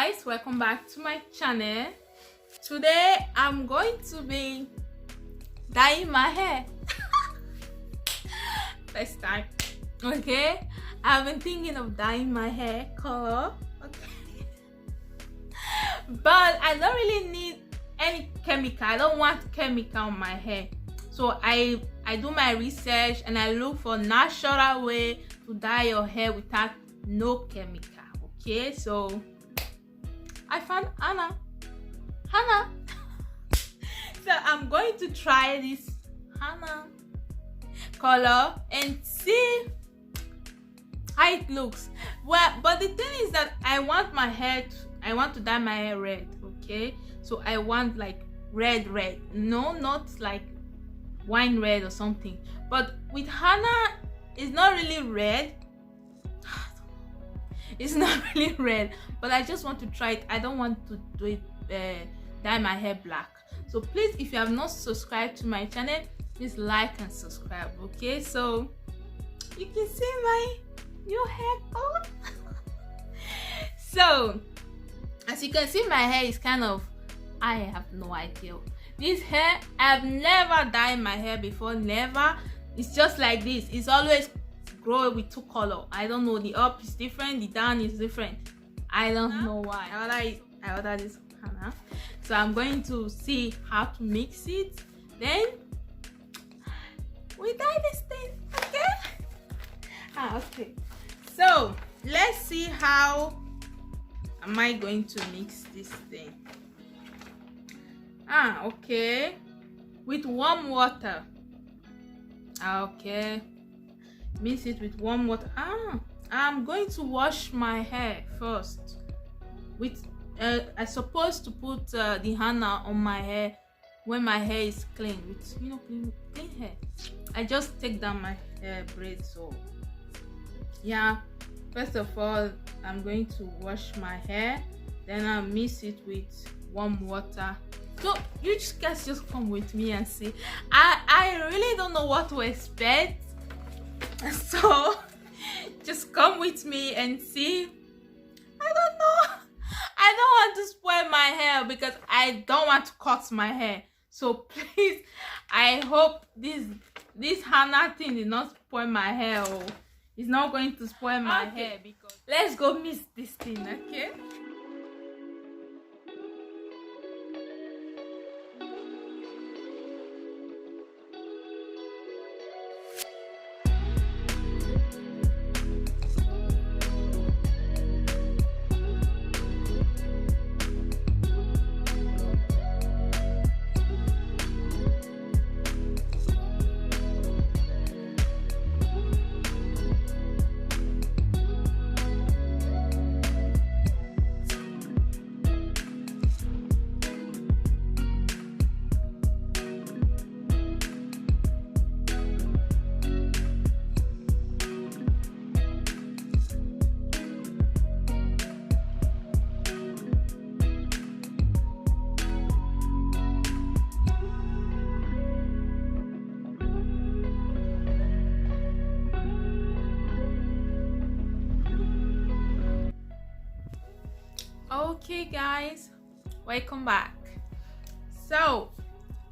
guys, welcome back to my channel. Today I'm going to be dyeing my hair. First time. Okay, I've been thinking of dyeing my hair color, okay, but I don't really need any chemical. I don't want chemical on my hair, so I do my research and I look for natural way to dye your hair without no chemical. Okay, so I found Henna. So I'm going to try this Henna color and see how it looks. Well, but the thing is that I want to dye my hair red. Okay, so I want like red, no, not like wine red or something. But with Henna, it's not really red. It's not really red, but I just want to try it. I don't want to do it dye my hair black. So please, if you have not subscribed to my channel, please like and subscribe. Okay, so you can see my new hair color. So as you can see, my hair is kind of, I have no idea. This hair, I've never dyed my hair before, never. It's just like this. It's always grow with two color. I don't know, the up is different, the down is different. I don't know why. I ordered this Henna. So I'm going to see how to mix it, then we dye this thing. Okay, okay, so let's see how am I going to mix this thing. Okay, with warm water. Okay, mix it with warm water. I'm going to wash my hair first with I'm supposed to put the Henna on my hair when my hair is clean, with clean hair. I just take down my hair braid. So yeah, first of all I'm going to wash my hair, then I'll mix it with warm water. So you guys just come with me and see. I really don't know what to expect, so just come with me and see. I don't know. I don't want to spoil my hair because I don't want to cut my hair. So please, I hope this Henna thing did not spoil my hair, or it's not going to spoil my hair, because let's go mix this thing. Okay. Okay guys, welcome back. So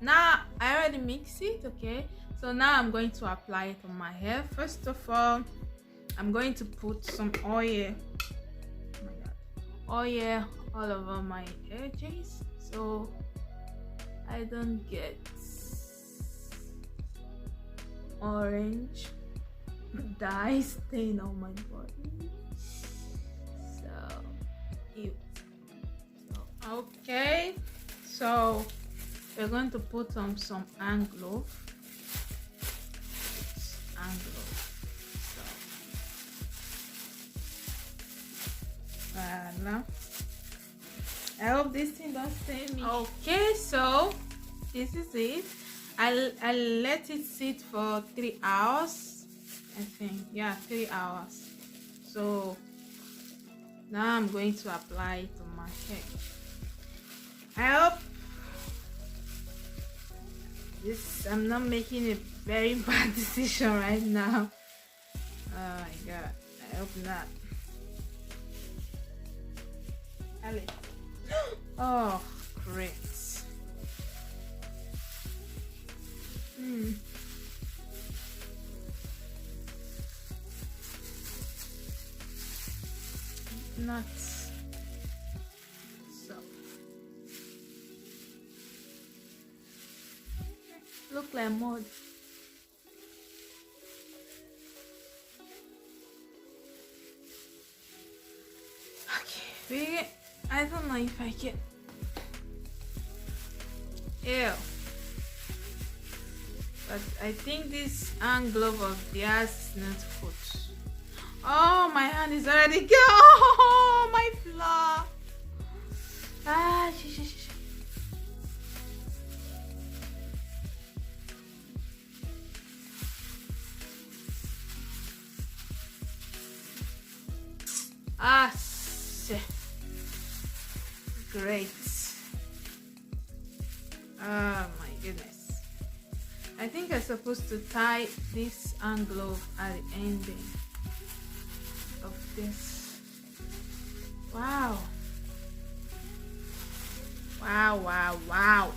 now I already mixed it. Okay, so now I'm going to apply it on my hair. First of all, I'm going to put some oil, oil all over my edges so I don't get orange dye stain on my body. Okay, so we're going to put on some aloe. So voila. I hope this thing don't stain me. Okay, so this is it. I let it sit for 3 hours, I think. Yeah, 3 hours. So now I'm going to apply it on my hair. I hope I'm not making a very bad decision right now. Oh my god, I hope not. Ali. Oh, great. Nuts. So look like mud. Okay, I don't know if I can. Ew. But I think this hand glove of theirs is not good. Oh, my hand is already gone. Oh, my floor. Ah, Ah, great. Oh my goodness. I think I'm supposed to tie this hand glove at the ending of this. Wow. Wow, wow, wow.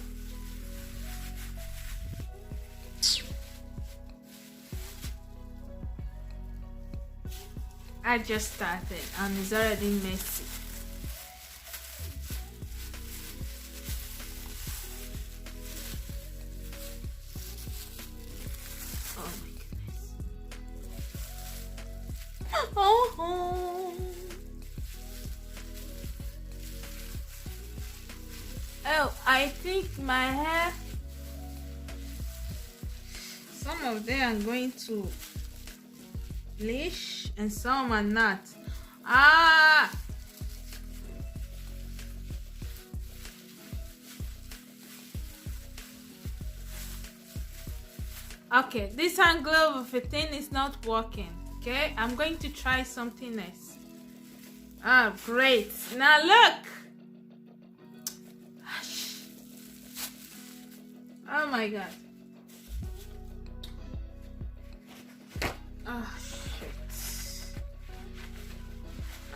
I just started and it's already messy. Oh my goodness. Oh. Oh, I think my hair, some of them are going to bleach and some are not. Ah, okay, this hand glove of a thing is not working. Okay, I'm going to try something else. Ah, great. Now look. Oh my god. Oh shit.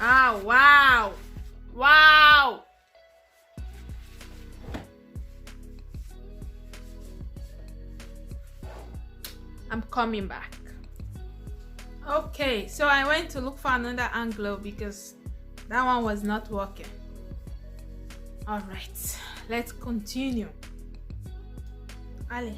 Oh wow. Wow. I'm coming back. Okay, so I went to look for another hand glove because that one was not working. All right, let's continue. Ali.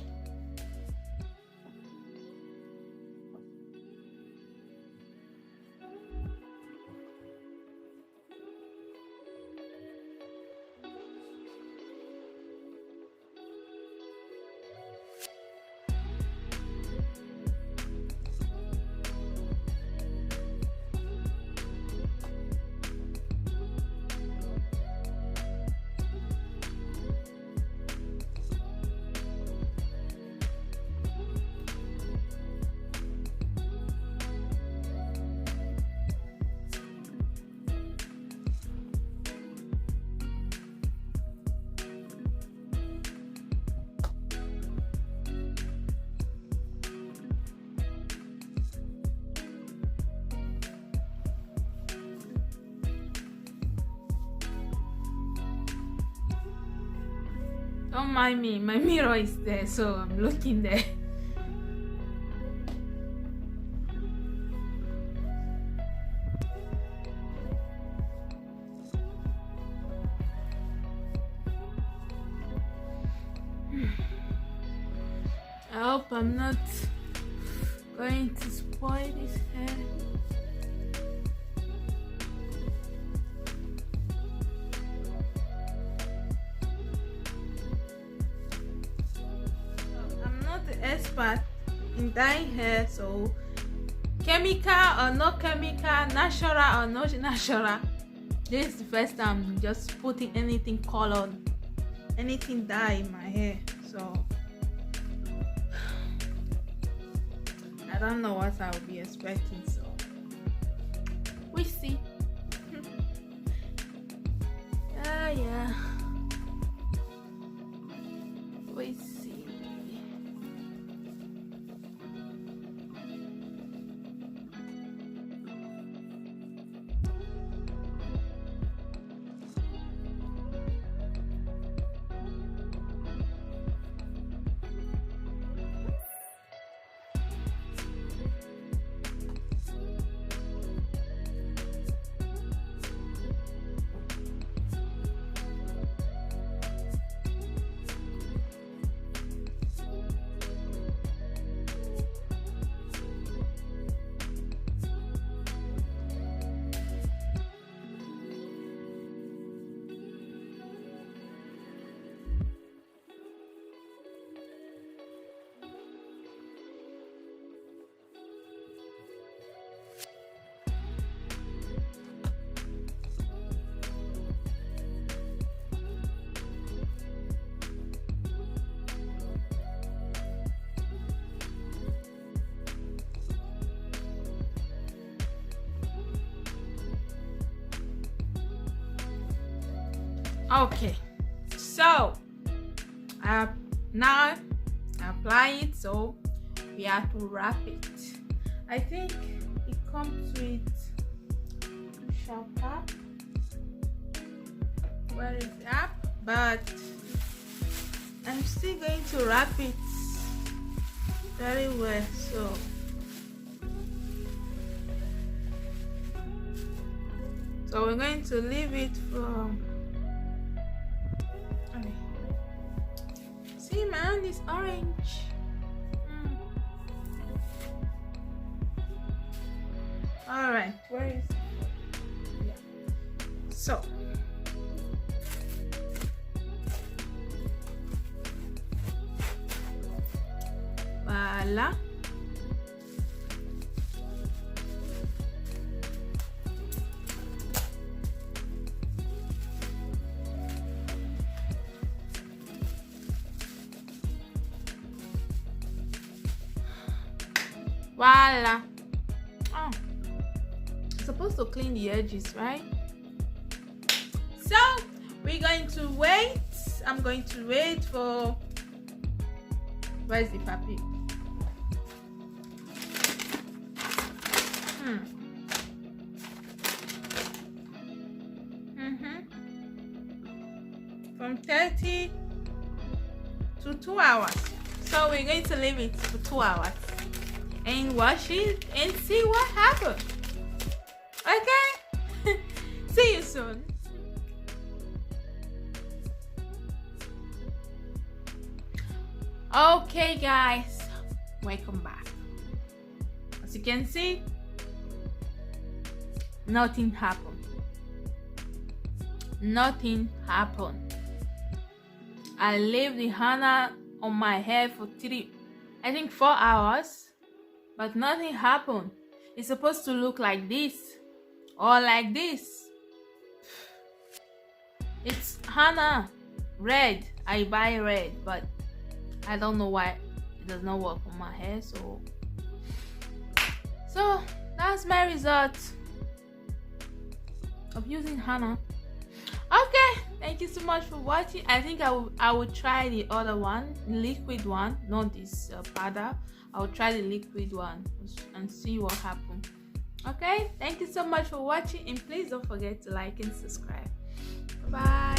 Don't mind me, my mirror is there, so I'm looking there. I hope I'm not going to spoil this hair. Expert in dyeing hair, so chemical or no chemical, natural or no natural, this is the first time I'm just putting anything colored, anything dye in my hair, so I don't know what I'll be expecting, so we see. Yeah, we see. Okay, so now apply it, so we have to wrap it. I think it comes with sharp cap. Where is the app? But I'm still going to wrap it very well. So we're going to leave it for. Okay. See, my hand is orange. All right, where is it? Yeah. So. Voila. Voila. Oh, I'm supposed to clean the edges, right? So we're going to wait. I'm going to wait for. Where's the puppy? From 30 to 2 hours. So we're going to leave it for 2 hours and wash it and see what happens. Okay? See you soon. Okay guys, welcome back. As you can see, nothing happened. Nothing happened. I leave the henna on my hair for 4 hours, but nothing happened. It's supposed to look like this or like this. It's henna red. I buy red, but I don't know why it does not work on my hair. So that's my result of using henna. Okay, thank you so much for watching. I think I will try the other one, liquid one, not this powder. I'll try the liquid one and see what happens. Okay, thank you so much for watching, and please don't forget to like and subscribe. Bye.